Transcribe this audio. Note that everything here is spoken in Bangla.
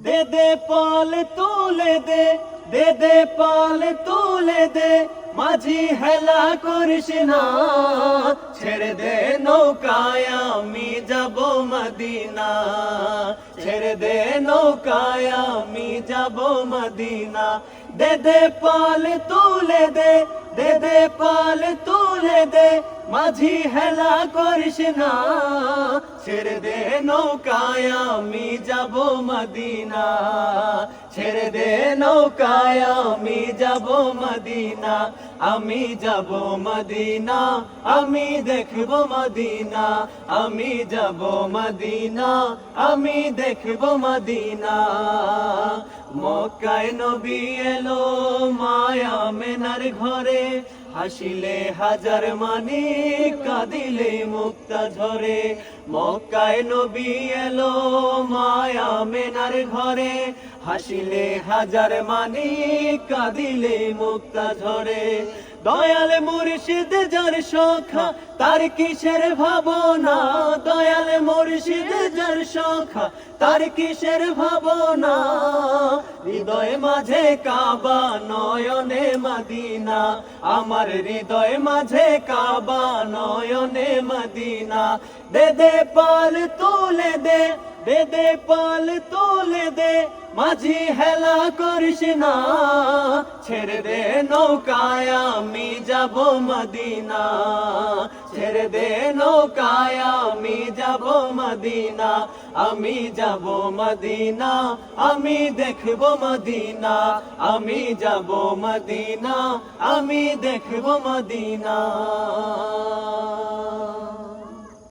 দে দে পাল তুলে দে, দে দে পাল তুলে দে, মাঝি হেলা করিস না। ছেড়ে দে নৌকায় আমি যাব মদিনা, ছেড়ে দে নৌকায় আমি যাব মদিনা। দে দে পাল তুলে দে, দে দে পাল তুলে দে, মাঝি হেলা করিস না। ছেড়ে দে নৌকায় আমি যাব মদিনা, ছেড়ে দে নৌকায় আমি যাব মদিনা। আমি যাব মদিনা, আমি দেখব মদিনা, আমি যাব মদিনা, আমি দেখব মদিনা। মক্কায় নবী এলো মায়া মেনার ঘরে, হাসিলে হাজার মানি কাঁদিলে মুক্তা ঝরে। মক্কায় নবী এলো মায়া মেনার ঘরে, হাসিলে হাজার মানি কাঁদিলে মুক্তা ঝরে। দয়াল মুর্শিদ যার সখা তার কিসের ভাবনা, দয়াল মুর্শিদ যার সখা তার কিসের ভাবনা। হৃদয় মাঝে কাবা নয়নে মদিনা, আমার হৃদয় মাঝে কাবা নয়নে মদিনা। দে দে পাল তুলে দে, দে দে পাল তুলে দে, মাঝি হেলা করিস না। ছেড়ে দে নৌকায় আমি যাব মদিনা, ছেড়ে দে নৌকায় আমি যাব মদিনা। আমি যাব মদিনা, আমি দেখব মদিনা, আমি যাব মদিনা, আমি দেখব মদিনা।